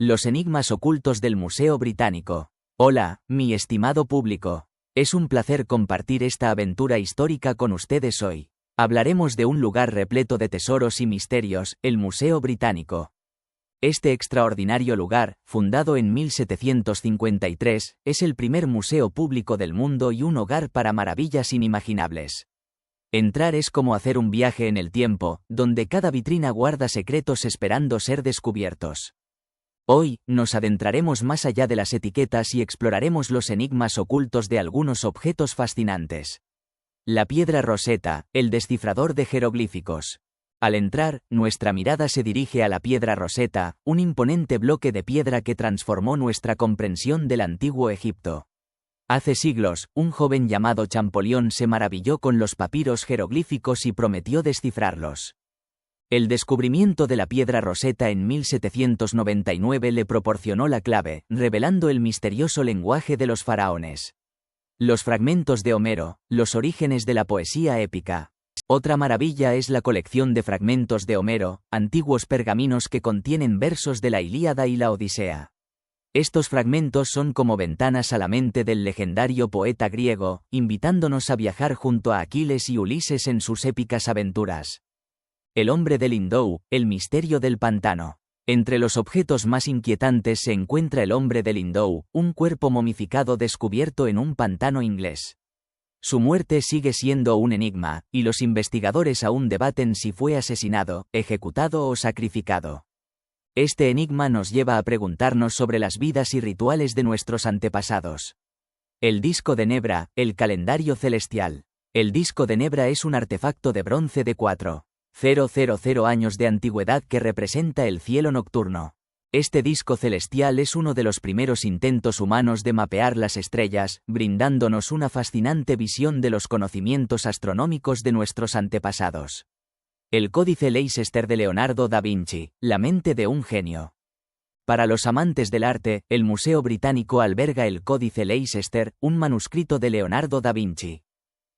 Los enigmas ocultos del Museo Británico. Hola, mi estimado público. Es un placer compartir esta aventura histórica con ustedes hoy. Hablaremos de un lugar repleto de tesoros y misterios, el Museo Británico. Este extraordinario lugar, fundado en 1753, es el primer museo público del mundo y un hogar para maravillas inimaginables. Entrar es como hacer un viaje en el tiempo, donde cada vitrina guarda secretos esperando ser descubiertos. Hoy, nos adentraremos más allá de las etiquetas y exploraremos los enigmas ocultos de algunos objetos fascinantes. La piedra Rosetta, el descifrador de jeroglíficos. Al entrar, nuestra mirada se dirige a la piedra Rosetta, un imponente bloque de piedra que transformó nuestra comprensión del antiguo Egipto. Hace siglos, un joven llamado Champollion se maravilló con los papiros jeroglíficos y prometió descifrarlos. El descubrimiento de la piedra Rosetta en 1799 le proporcionó la clave, revelando el misterioso lenguaje de los faraones. Los fragmentos de Homero, los orígenes de la poesía épica. Otra maravilla es la colección de fragmentos de Homero, antiguos pergaminos que contienen versos de la Ilíada y la Odisea. Estos fragmentos son como ventanas a la mente del legendario poeta griego, invitándonos a viajar junto a Aquiles y Ulises en sus épicas aventuras. El hombre de Lindau, el misterio del pantano. Entre los objetos más inquietantes se encuentra el hombre de Lindau, un cuerpo momificado descubierto en un pantano inglés. Su muerte sigue siendo un enigma, y los investigadores aún debaten si fue asesinado, ejecutado o sacrificado. Este enigma nos lleva a preguntarnos sobre las vidas y rituales de nuestros antepasados. El disco de Nebra, el calendario celestial. El disco de Nebra es un artefacto de bronce de 4.000 años de antigüedad que representa el cielo nocturno. Este disco celestial es uno de los primeros intentos humanos de mapear las estrellas, brindándonos una fascinante visión de los conocimientos astronómicos de nuestros antepasados. El Códice Leicester de Leonardo da Vinci, la mente de un genio. Para los amantes del arte, el Museo Británico alberga el Códice Leicester, un manuscrito de Leonardo da Vinci.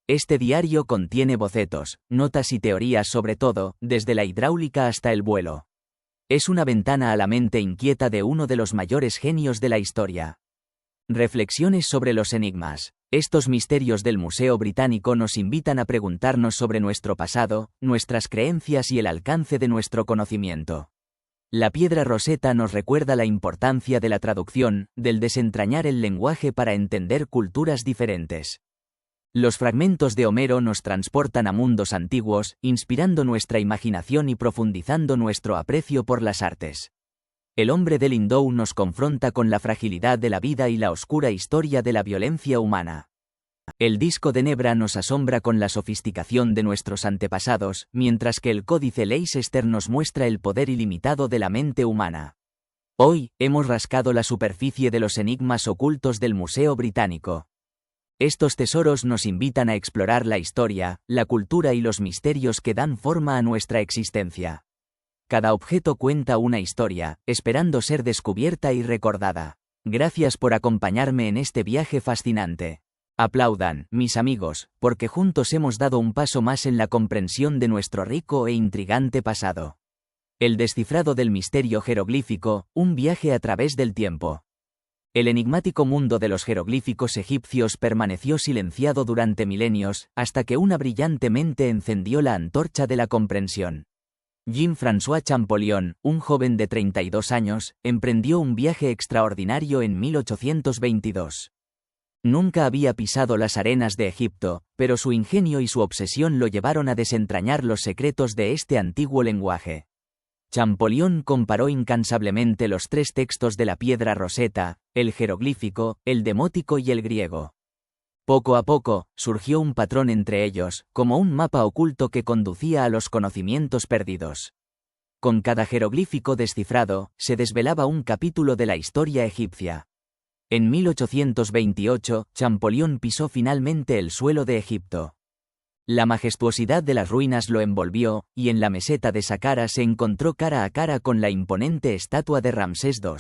Este diario contiene bocetos, notas y teorías sobre todo, desde la hidráulica hasta el vuelo. Es una ventana a la mente inquieta de uno de los mayores genios de la historia. Reflexiones sobre los enigmas. Estos misterios del Museo Británico nos invitan a preguntarnos sobre nuestro pasado, nuestras creencias y el alcance de nuestro conocimiento. La piedra Rosetta nos recuerda la importancia de la traducción, del desentrañar el lenguaje para entender culturas diferentes. Los fragmentos de Homero nos transportan a mundos antiguos, inspirando nuestra imaginación y profundizando nuestro aprecio por las artes. El hombre de Lindau nos confronta con la fragilidad de la vida y la oscura historia de la violencia humana. El disco de Nebra nos asombra con la sofisticación de nuestros antepasados, mientras que el Códice Leicester nos muestra el poder ilimitado de la mente humana. Hoy, hemos rascado la superficie de los enigmas ocultos del Museo Británico. Estos tesoros nos invitan a explorar la historia, la cultura y los misterios que dan forma a nuestra existencia. Cada objeto cuenta una historia, esperando ser descubierta y recordada. Gracias por acompañarme en este viaje fascinante. Aplaudan, mis amigos, porque juntos hemos dado un paso más en la comprensión de nuestro rico e intrigante pasado. El descifrado del misterio jeroglífico, un viaje a través del tiempo. El enigmático mundo de los jeroglíficos egipcios permaneció silenciado durante milenios, hasta que una brillante mente encendió la antorcha de la comprensión. Jean-François Champollion, un joven de 32 años, emprendió un viaje extraordinario en 1822. Nunca había pisado las arenas de Egipto, pero su ingenio y su obsesión lo llevaron a desentrañar los secretos de este antiguo lenguaje. Champollion comparó incansablemente los tres textos de la piedra Rosetta, el jeroglífico, el demótico y el griego. Poco a poco, surgió un patrón entre ellos, como un mapa oculto que conducía a los conocimientos perdidos. Con cada jeroglífico descifrado, se desvelaba un capítulo de la historia egipcia. En 1828, Champollion pisó finalmente el suelo de Egipto. La majestuosidad de las ruinas lo envolvió, y en la meseta de Saqqara se encontró cara a cara con la imponente estatua de Ramsés II.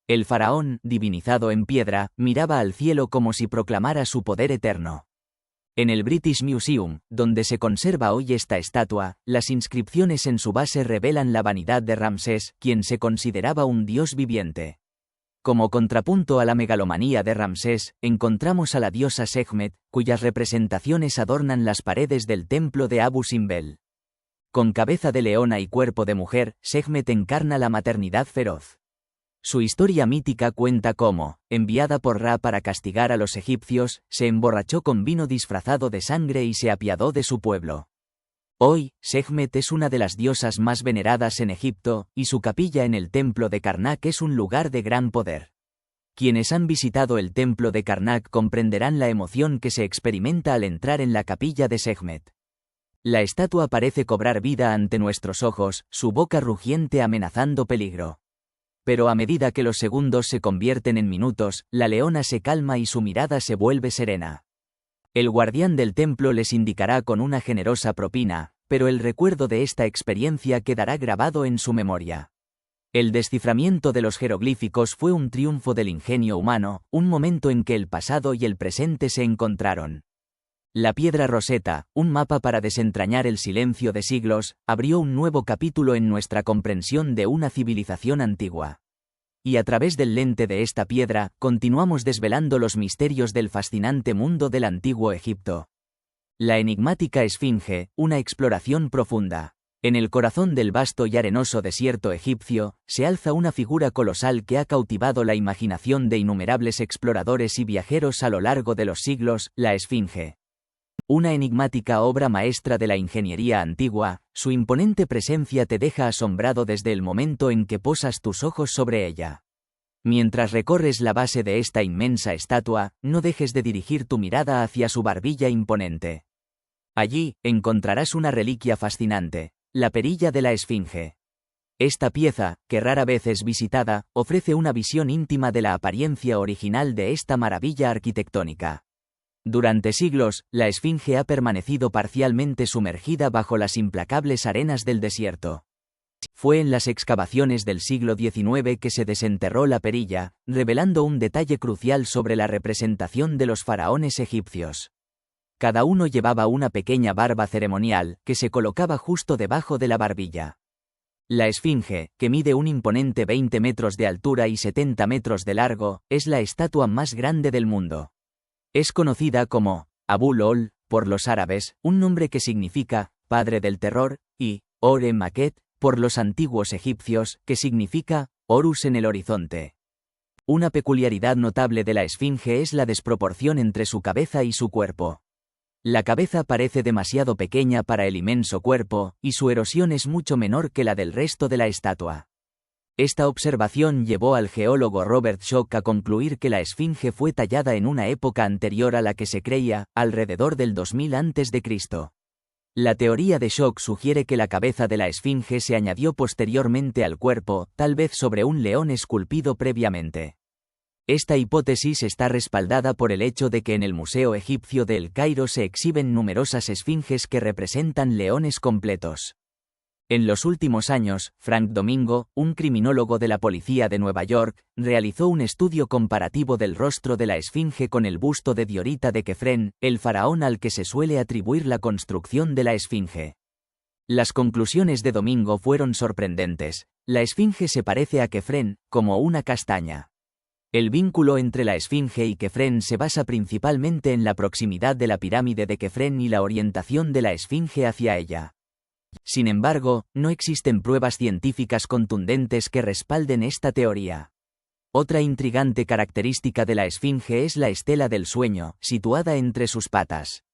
El faraón, divinizado en piedra, miraba al cielo como si proclamara su poder eterno. En el British Museum, donde se conserva hoy esta estatua, las inscripciones en su base revelan la vanidad de Ramsés, quien se consideraba un dios viviente. Como contrapunto a la megalomanía de Ramsés, encontramos a la diosa Sekhmet, cuyas representaciones adornan las paredes del templo de Abu Simbel. Con cabeza de leona y cuerpo de mujer, Sekhmet encarna la maternidad feroz. Su historia mítica cuenta cómo, enviada por Ra para castigar a los egipcios, se emborrachó con vino disfrazado de sangre y se apiadó de su pueblo. Hoy, Sekhmet es una de las diosas más veneradas en Egipto, y su capilla en el templo de Karnak es un lugar de gran poder. Quienes han visitado el templo de Karnak comprenderán la emoción que se experimenta al entrar en la capilla de Sekhmet. La estatua parece cobrar vida ante nuestros ojos, su boca rugiente amenazando peligro. Pero a medida que los segundos se convierten en minutos, la leona se calma y su mirada se vuelve serena. El guardián del templo les indicará con una generosa propina, pero el recuerdo de esta experiencia quedará grabado en su memoria. El desciframiento de los jeroglíficos fue un triunfo del ingenio humano, un momento en que el pasado y el presente se encontraron. La piedra Rosetta, un mapa para desentrañar el silencio de siglos, abrió un nuevo capítulo en nuestra comprensión de una civilización antigua. Y a través del lente de esta piedra, continuamos desvelando los misterios del fascinante mundo del antiguo Egipto. La enigmática Esfinge, una exploración profunda. En el corazón del vasto y arenoso desierto egipcio, se alza una figura colosal que ha cautivado la imaginación de innumerables exploradores y viajeros a lo largo de los siglos, la Esfinge. Una enigmática obra maestra de la ingeniería antigua, su imponente presencia te deja asombrado desde el momento en que posas tus ojos sobre ella. Mientras recorres la base de esta inmensa estatua, no dejes de dirigir tu mirada hacia su barbilla imponente. Allí, encontrarás una reliquia fascinante, la perilla de la Esfinge. Esta pieza, que rara vez es visitada, ofrece una visión íntima de la apariencia original de esta maravilla arquitectónica. Durante siglos, la Esfinge ha permanecido parcialmente sumergida bajo las implacables arenas del desierto. Fue en las excavaciones del siglo XIX que se desenterró la perilla, revelando un detalle crucial sobre la representación de los faraones egipcios. Cada uno llevaba una pequeña barba ceremonial, que se colocaba justo debajo de la barbilla. La Esfinge, que mide un imponente 20 metros de altura y 70 metros de largo, es la estatua más grande del mundo. Es conocida como Abu-Lol por los árabes, un nombre que significa padre del terror, y Ore-Maket por los antiguos egipcios, que significa Horus en el horizonte. Una peculiaridad notable de la Esfinge es la desproporción entre su cabeza y su cuerpo. La cabeza parece demasiado pequeña para el inmenso cuerpo, y su erosión es mucho menor que la del resto de la estatua. Esta observación llevó al geólogo Robert Schoch a concluir que la Esfinge fue tallada en una época anterior a la que se creía, alrededor del 2000 a.C. La teoría de Schoch sugiere que la cabeza de la Esfinge se añadió posteriormente al cuerpo, tal vez sobre un león esculpido previamente. Esta hipótesis está respaldada por el hecho de que en el Museo Egipcio de El Cairo se exhiben numerosas esfinges que representan leones completos. En los últimos años, Frank Domingo, un criminólogo de la policía de Nueva York, realizó un estudio comparativo del rostro de la Esfinge con el busto de Diorita de Kefren, el faraón al que se suele atribuir la construcción de la Esfinge. Las conclusiones de Domingo fueron sorprendentes. La Esfinge se parece a Kefren, como una castaña. El vínculo entre la Esfinge y Kefren se basa principalmente en la proximidad de la pirámide de Kefren y la orientación de la Esfinge hacia ella. Sin embargo, no existen pruebas científicas contundentes que respalden esta teoría. Otra intrigante característica de la Esfinge es la estela del sueño, situada entre sus patas.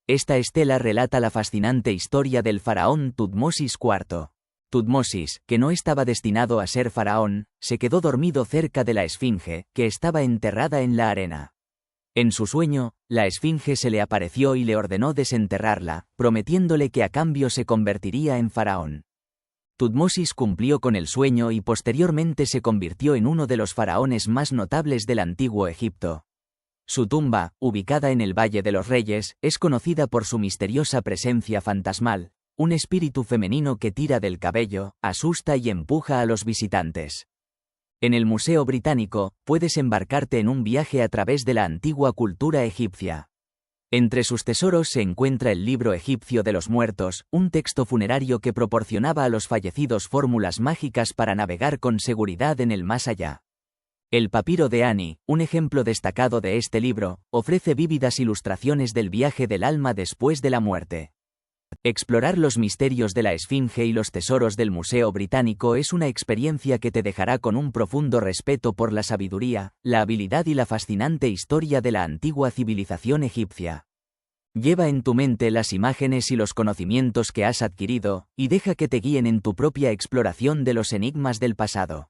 Esta estela relata la fascinante historia del faraón Tutmosis IV. Tutmosis, que no estaba destinado a ser faraón, se quedó dormido cerca de la Esfinge, que estaba enterrada en la arena. En su sueño, la Esfinge se le apareció y le ordenó desenterrarla, prometiéndole que a cambio se convertiría en faraón. Tutmosis cumplió con el sueño y posteriormente se convirtió en uno de los faraones más notables del antiguo Egipto. Su tumba, ubicada en el Valle de los Reyes, es conocida por su misteriosa presencia fantasmal, un espíritu femenino que tira del cabello, asusta y empuja a los visitantes. En el Museo Británico, puedes embarcarte en un viaje a través de la antigua cultura egipcia. Entre sus tesoros se encuentra el libro egipcio de los muertos, un texto funerario que proporcionaba a los fallecidos fórmulas mágicas para navegar con seguridad en el más allá. El papiro de Ani, un ejemplo destacado de este libro, ofrece vívidas ilustraciones del viaje del alma después de la muerte. Explorar los misterios de la Esfinge y los tesoros del Museo Británico es una experiencia que te dejará con un profundo respeto por la sabiduría, la habilidad y la fascinante historia de la antigua civilización egipcia. Lleva en tu mente las imágenes y los conocimientos que has adquirido, y deja que te guíen en tu propia exploración de los enigmas del pasado.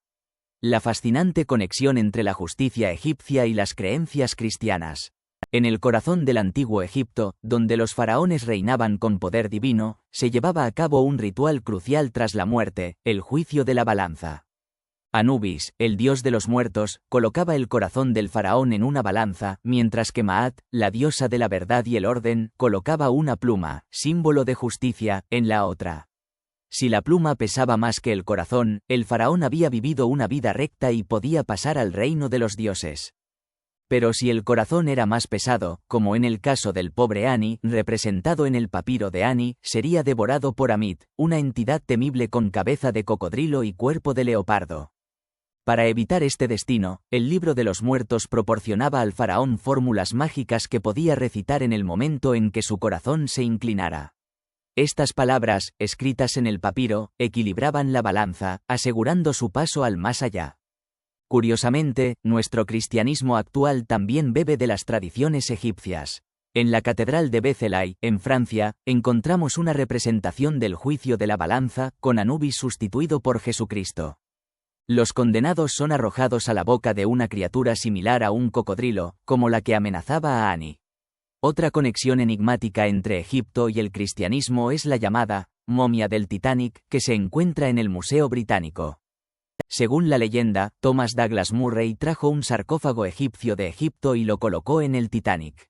La fascinante conexión entre la justicia egipcia y las creencias cristianas. En el corazón del antiguo Egipto, donde los faraones reinaban con poder divino, se llevaba a cabo un ritual crucial tras la muerte, el juicio de la balanza. Anubis, el dios de los muertos, colocaba el corazón del faraón en una balanza, mientras que Maat, la diosa de la verdad y el orden, colocaba una pluma, símbolo de justicia, en la otra. Si la pluma pesaba más que el corazón, el faraón había vivido una vida recta y podía pasar al reino de los dioses. Pero si el corazón era más pesado, como en el caso del pobre Ani, representado en el papiro de Ani, sería devorado por Amit, una entidad temible con cabeza de cocodrilo y cuerpo de leopardo. Para evitar este destino, el libro de los muertos proporcionaba al faraón fórmulas mágicas que podía recitar en el momento en que su corazón se inclinara. Estas palabras, escritas en el papiro, equilibraban la balanza, asegurando su paso al más allá. Curiosamente, nuestro cristianismo actual también bebe de las tradiciones egipcias. En la Catedral de Bézelay, en Francia, encontramos una representación del juicio de la balanza, con Anubis sustituido por Jesucristo. Los condenados son arrojados a la boca de una criatura similar a un cocodrilo, como la que amenazaba a Ani. Otra conexión enigmática entre Egipto y el cristianismo es la llamada momia del Titanic, que se encuentra en el Museo Británico. Según la leyenda, Thomas Douglas Murray trajo un sarcófago egipcio de Egipto y lo colocó en el Titanic.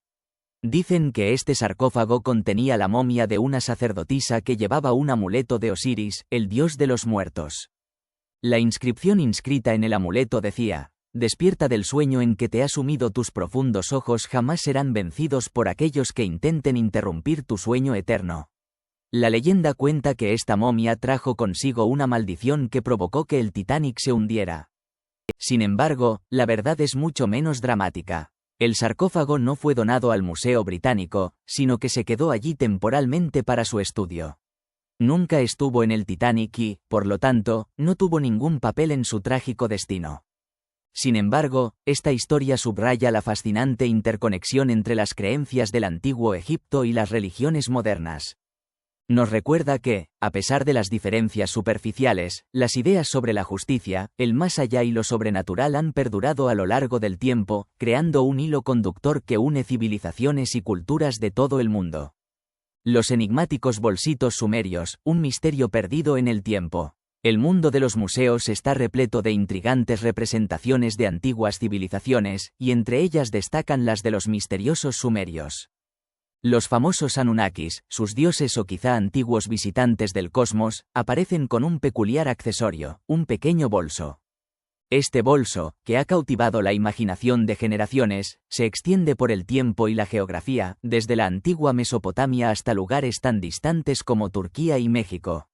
Dicen que este sarcófago contenía la momia de una sacerdotisa que llevaba un amuleto de Osiris, el dios de los muertos. La inscripción inscrita en el amuleto decía: «Despierta del sueño en que te has sumido, tus profundos ojos jamás serán vencidos por aquellos que intenten interrumpir tu sueño eterno». La leyenda cuenta que esta momia trajo consigo una maldición que provocó que el Titanic se hundiera. Sin embargo, la verdad es mucho menos dramática. El sarcófago no fue donado al Museo Británico, sino que se quedó allí temporalmente para su estudio. Nunca estuvo en el Titanic y, por lo tanto, no tuvo ningún papel en su trágico destino. Sin embargo, esta historia subraya la fascinante interconexión entre las creencias del antiguo Egipto y las religiones modernas. Nos recuerda que, a pesar de las diferencias superficiales, las ideas sobre la justicia, el más allá y lo sobrenatural han perdurado a lo largo del tiempo, creando un hilo conductor que une civilizaciones y culturas de todo el mundo. Los enigmáticos bolsitos sumerios, un misterio perdido en el tiempo. El mundo de los museos está repleto de intrigantes representaciones de antiguas civilizaciones, y entre ellas destacan las de los misteriosos sumerios. Los famosos Anunnakis, sus dioses o quizá antiguos visitantes del cosmos, aparecen con un peculiar accesorio, un pequeño bolso. Este bolso, que ha cautivado la imaginación de generaciones, se extiende por el tiempo y la geografía, desde la antigua Mesopotamia hasta lugares tan distantes como Turquía y México.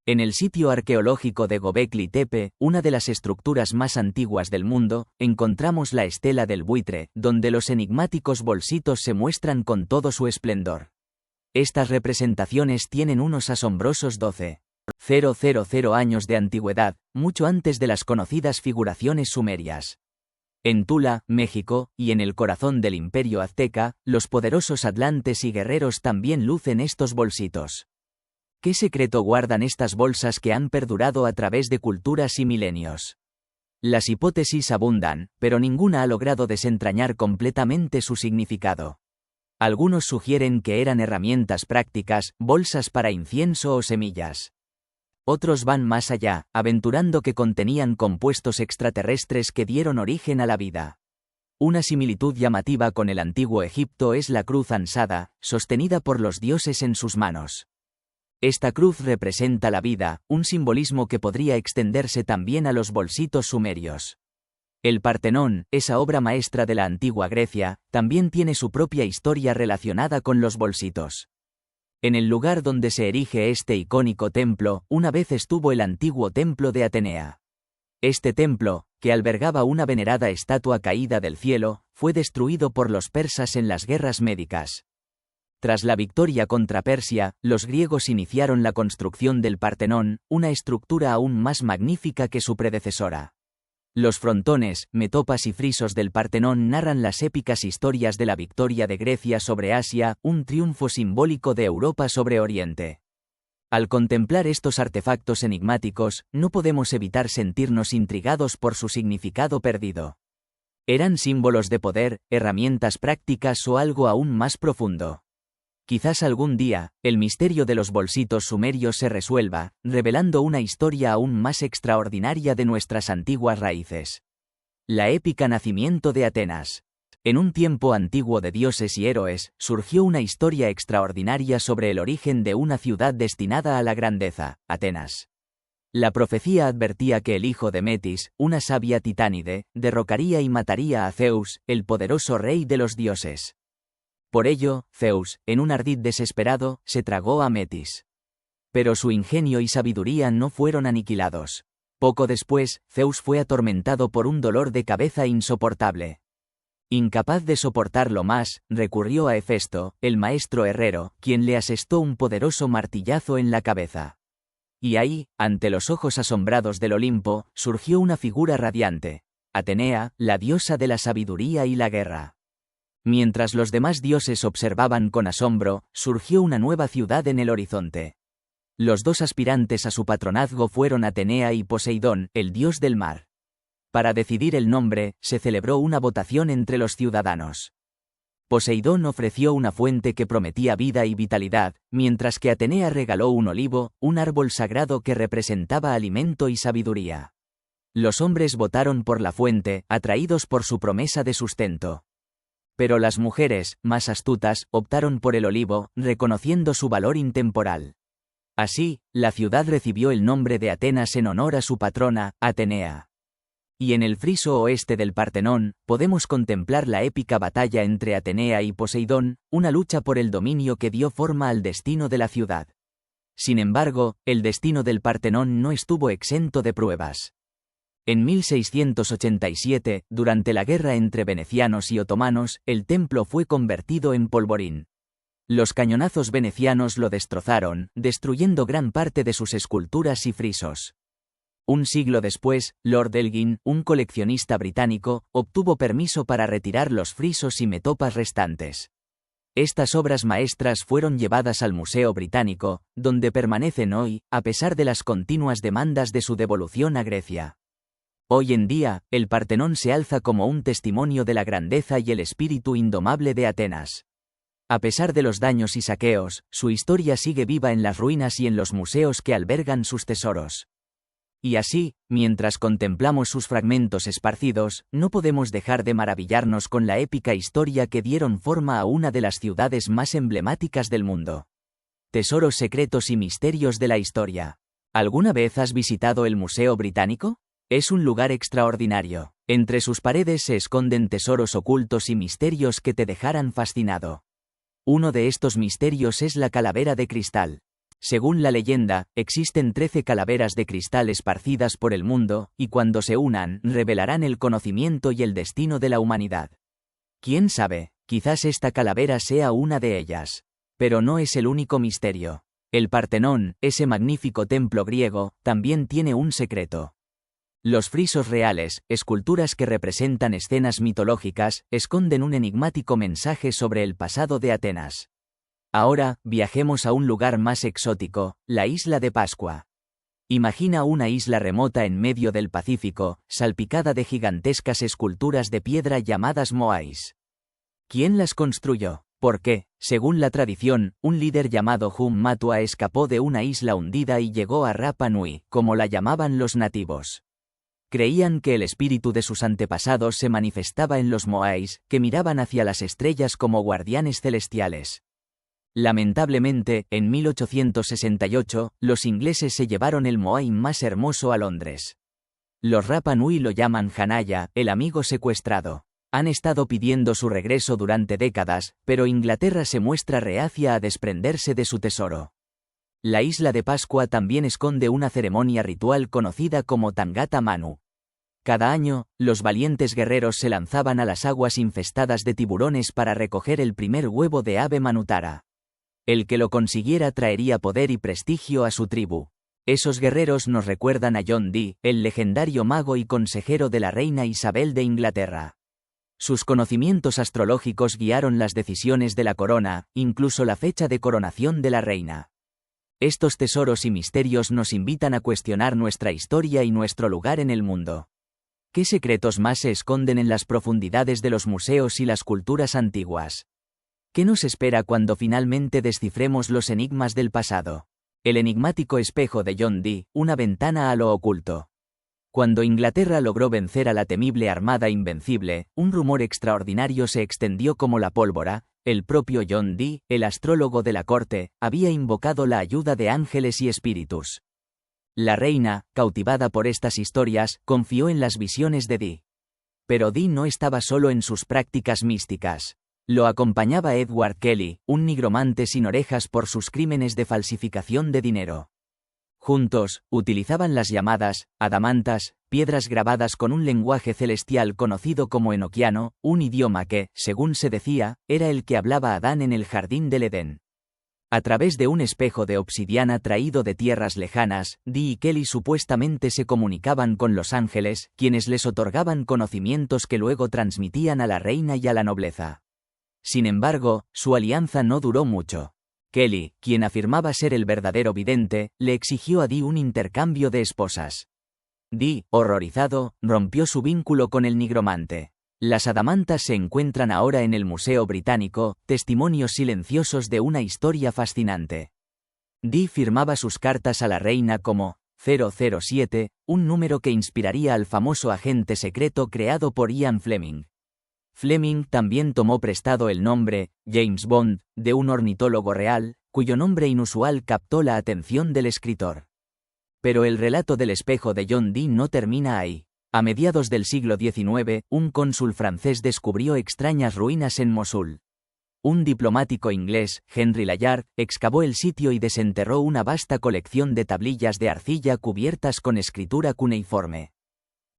En el sitio arqueológico de Göbekli Tepe, una de las estructuras más antiguas del mundo, encontramos la estela del buitre, donde los enigmáticos bolsitos se muestran con todo su esplendor. Estas representaciones tienen unos asombrosos 12,000 años de antigüedad, mucho antes de las conocidas figuraciones sumerias. En Tula, México, y en el corazón del Imperio Azteca, los poderosos atlantes y guerreros también lucen estos bolsitos. ¿Qué secreto guardan estas bolsas que han perdurado a través de culturas y milenios? Las hipótesis abundan, pero ninguna ha logrado desentrañar completamente su significado. Algunos sugieren que eran herramientas prácticas, bolsas para incienso o semillas. Otros van más allá, aventurando que contenían compuestos extraterrestres que dieron origen a la vida. Una similitud llamativa con el antiguo Egipto es la cruz ansada, sostenida por los dioses en sus manos. Esta cruz representa la vida, un simbolismo que podría extenderse también a los bolsitos sumerios. El Partenón, esa obra maestra de la antigua Grecia, también tiene su propia historia relacionada con los bolsitos. En el lugar donde se erige este icónico templo, una vez estuvo el antiguo templo de Atenea. Este templo, que albergaba una venerada estatua caída del cielo, fue destruido por los persas en las guerras médicas. Tras la victoria contra Persia, los griegos iniciaron la construcción del Partenón, una estructura aún más magnífica que su predecesora. Los frontones, metopas y frisos del Partenón narran las épicas historias de la victoria de Grecia sobre Asia, un triunfo simbólico de Europa sobre Oriente. Al contemplar estos artefactos enigmáticos, no podemos evitar sentirnos intrigados por su significado perdido. ¿Eran símbolos de poder, herramientas prácticas o algo aún más profundo? Quizás algún día, el misterio de los bolsitos sumerios se resuelva, revelando una historia aún más extraordinaria de nuestras antiguas raíces. La épica nacimiento de Atenas. En un tiempo antiguo de dioses y héroes, surgió una historia extraordinaria sobre el origen de una ciudad destinada a la grandeza, Atenas. La profecía advertía que el hijo de Metis, una sabia titánide, derrocaría y mataría a Zeus, el poderoso rey de los dioses. Por ello, Zeus, en un ardid desesperado, se tragó a Metis. Pero su ingenio y sabiduría no fueron aniquilados. Poco después, Zeus fue atormentado por un dolor de cabeza insoportable. Incapaz de soportarlo más, recurrió a Hefesto, el maestro herrero, quien le asestó un poderoso martillazo en la cabeza. Y ahí, ante los ojos asombrados del Olimpo, surgió una figura radiante, Atenea, la diosa de la sabiduría y la guerra. Mientras los demás dioses observaban con asombro, surgió una nueva ciudad en el horizonte. Los dos aspirantes a su patronazgo fueron Atenea y Poseidón, el dios del mar. Para decidir el nombre, se celebró una votación entre los ciudadanos. Poseidón ofreció una fuente que prometía vida y vitalidad, mientras que Atenea regaló un olivo, un árbol sagrado que representaba alimento y sabiduría. Los hombres votaron por la fuente, atraídos por su promesa de sustento. Pero las mujeres, más astutas, optaron por el olivo, reconociendo su valor intemporal. Así, la ciudad recibió el nombre de Atenas en honor a su patrona, Atenea. Y en el friso oeste del Partenón, podemos contemplar la épica batalla entre Atenea y Poseidón, una lucha por el dominio que dio forma al destino de la ciudad. Sin embargo, el destino del Partenón no estuvo exento de pruebas. En 1687, durante la guerra entre venecianos y otomanos, el templo fue convertido en polvorín. Los cañonazos venecianos lo destrozaron, destruyendo gran parte de sus esculturas y frisos. Un siglo después, Lord Elgin, un coleccionista británico, obtuvo permiso para retirar los frisos y metopas restantes. Estas obras maestras fueron llevadas al Museo Británico, donde permanecen hoy, a pesar de las continuas demandas de su devolución a Grecia. Hoy en día, el Partenón se alza como un testimonio de la grandeza y el espíritu indomable de Atenas. A pesar de los daños y saqueos, su historia sigue viva en las ruinas y en los museos que albergan sus tesoros. Y así, mientras contemplamos sus fragmentos esparcidos, no podemos dejar de maravillarnos con la épica historia que dieron forma a una de las ciudades más emblemáticas del mundo. Tesoros secretos y misterios de la historia. ¿Alguna vez has visitado el Museo Británico? Es un lugar extraordinario. Entre sus paredes se esconden tesoros ocultos y misterios que te dejarán fascinado. Uno de estos misterios es la calavera de cristal. Según la leyenda, existen 13 calaveras de cristal esparcidas por el mundo, y cuando se unan, revelarán el conocimiento y el destino de la humanidad. ¿Quién sabe? Quizás esta calavera sea una de ellas. Pero no es el único misterio. El Partenón, ese magnífico templo griego, también tiene un secreto. Los frisos reales, esculturas que representan escenas mitológicas, esconden un enigmático mensaje sobre el pasado de Atenas. Ahora, viajemos a un lugar más exótico, la isla de Pascua. Imagina una isla remota en medio del Pacífico, salpicada de gigantescas esculturas de piedra llamadas moais. ¿Quién las construyó? ¿Por qué? Según la tradición, un líder llamado Hum Matua escapó de una isla hundida y llegó a Rapa Nui, como la llamaban los nativos. Creían que el espíritu de sus antepasados se manifestaba en los moais, que miraban hacia las estrellas como guardianes celestiales. Lamentablemente, en 1868, los ingleses se llevaron el moai más hermoso a Londres. Los Rapa Nui lo llaman Hanaya, el amigo secuestrado. Han estado pidiendo su regreso durante décadas, pero Inglaterra se muestra reacia a desprenderse de su tesoro. La isla de Pascua también esconde una ceremonia ritual conocida como Tangata Manu. Cada año, los valientes guerreros se lanzaban a las aguas infestadas de tiburones para recoger el primer huevo de ave Manutara. El que lo consiguiera traería poder y prestigio a su tribu. Esos guerreros nos recuerdan a John Dee, el legendario mago y consejero de la reina Isabel de Inglaterra. Sus conocimientos astrológicos guiaron las decisiones de la corona, incluso la fecha de coronación de la reina. Estos tesoros y misterios nos invitan a cuestionar nuestra historia y nuestro lugar en el mundo. ¿Qué secretos más se esconden en las profundidades de los museos y las culturas antiguas? ¿Qué nos espera cuando finalmente descifremos los enigmas del pasado? El enigmático espejo de John Dee, una ventana a lo oculto. Cuando Inglaterra logró vencer a la temible Armada Invencible, un rumor extraordinario se extendió como la pólvora. El propio John Dee, el astrólogo de la corte, había invocado la ayuda de ángeles y espíritus. La reina, cautivada por estas historias, confió en las visiones de Dee. Pero Dee no estaba solo en sus prácticas místicas. Lo acompañaba Edward Kelly, un nigromante sin orejas por sus crímenes de falsificación de dinero. Juntos, utilizaban las llamadas adamantas, piedras grabadas con un lenguaje celestial conocido como enoquiano, un idioma que, según se decía, era el que hablaba Adán en el jardín del Edén. A través de un espejo de obsidiana traído de tierras lejanas, Dee y Kelly supuestamente se comunicaban con los ángeles, quienes les otorgaban conocimientos que luego transmitían a la reina y a la nobleza. Sin embargo, su alianza no duró mucho. Kelly, quien afirmaba ser el verdadero vidente, le exigió a Dee un intercambio de esposas. Dee, horrorizado, rompió su vínculo con el nigromante. Las adamantas se encuentran ahora en el Museo Británico, testimonios silenciosos de una historia fascinante. Dee firmaba sus cartas a la reina como 007, un número que inspiraría al famoso agente secreto creado por Ian Fleming. Fleming también tomó prestado el nombre, James Bond, de un ornitólogo real, cuyo nombre inusual captó la atención del escritor. Pero el relato del espejo de John Dee no termina ahí. A mediados del siglo XIX, un cónsul francés descubrió extrañas ruinas en Mosul. Un diplomático inglés, Henry Layard, excavó el sitio y desenterró una vasta colección de tablillas de arcilla cubiertas con escritura cuneiforme.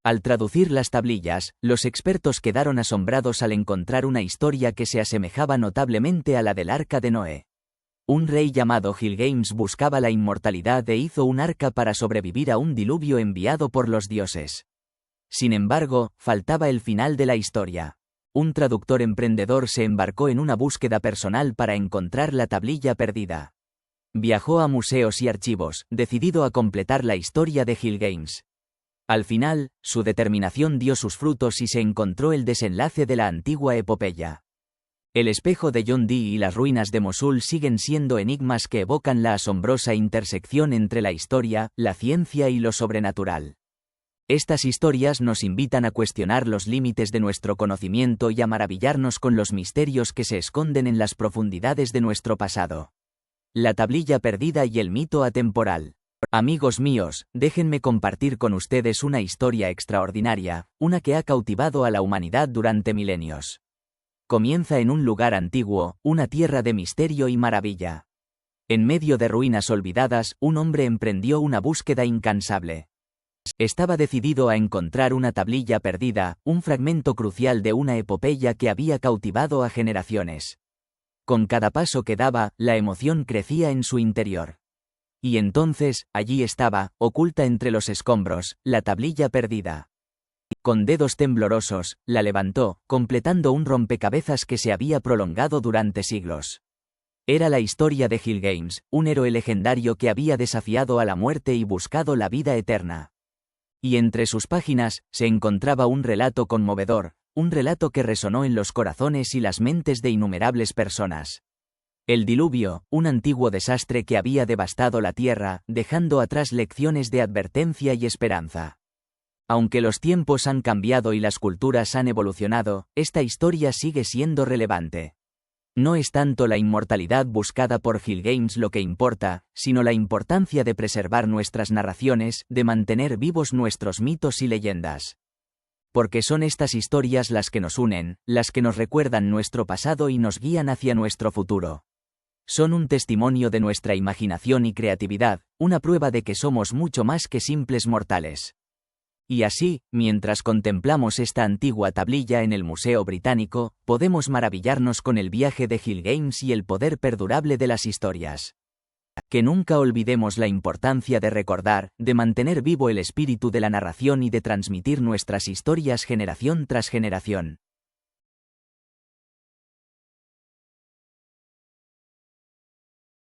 Al traducir las tablillas, los expertos quedaron asombrados al encontrar una historia que se asemejaba notablemente a la del Arca de Noé. Un rey llamado Gilgamesh buscaba la inmortalidad e hizo un arca para sobrevivir a un diluvio enviado por los dioses. Sin embargo, faltaba el final de la historia. Un traductor emprendedor se embarcó en una búsqueda personal para encontrar la tablilla perdida. Viajó a museos y archivos, decidido a completar la historia de Gilgamesh. Al final, su determinación dio sus frutos y se encontró el desenlace de la antigua epopeya. El espejo de John Dee y las ruinas de Mosul siguen siendo enigmas que evocan la asombrosa intersección entre la historia, la ciencia y lo sobrenatural. Estas historias nos invitan a cuestionar los límites de nuestro conocimiento y a maravillarnos con los misterios que se esconden en las profundidades de nuestro pasado. La tablilla perdida y el mito atemporal. Amigos míos, déjenme compartir con ustedes una historia extraordinaria, una que ha cautivado a la humanidad durante milenios. Comienza en un lugar antiguo, una tierra de misterio y maravilla. En medio de ruinas olvidadas, un hombre emprendió una búsqueda incansable. Estaba decidido a encontrar una tablilla perdida, un fragmento crucial de una epopeya que había cautivado a generaciones. Con cada paso que daba, la emoción crecía en su interior. Y entonces, allí estaba, oculta entre los escombros, la tablilla perdida. Con dedos temblorosos, la levantó, completando un rompecabezas que se había prolongado durante siglos. Era la historia de Gilgamesh, un héroe legendario que había desafiado a la muerte y buscado la vida eterna. Y entre sus páginas, se encontraba un relato conmovedor, un relato que resonó en los corazones y las mentes de innumerables personas. El diluvio, un antiguo desastre que había devastado la tierra, dejando atrás lecciones de advertencia y esperanza. Aunque los tiempos han cambiado y las culturas han evolucionado, esta historia sigue siendo relevante. No es tanto la inmortalidad buscada por Hill Games lo que importa, sino la importancia de preservar nuestras narraciones, de mantener vivos nuestros mitos y leyendas. Porque son estas historias las que nos unen, las que nos recuerdan nuestro pasado y nos guían hacia nuestro futuro. Son un testimonio de nuestra imaginación y creatividad, una prueba de que somos mucho más que simples mortales. Y así, mientras contemplamos esta antigua tablilla en el Museo Británico, podemos maravillarnos con el viaje de Hill Games y el poder perdurable de las historias. Que nunca olvidemos la importancia de recordar, de mantener vivo el espíritu de la narración y de transmitir nuestras historias generación tras generación.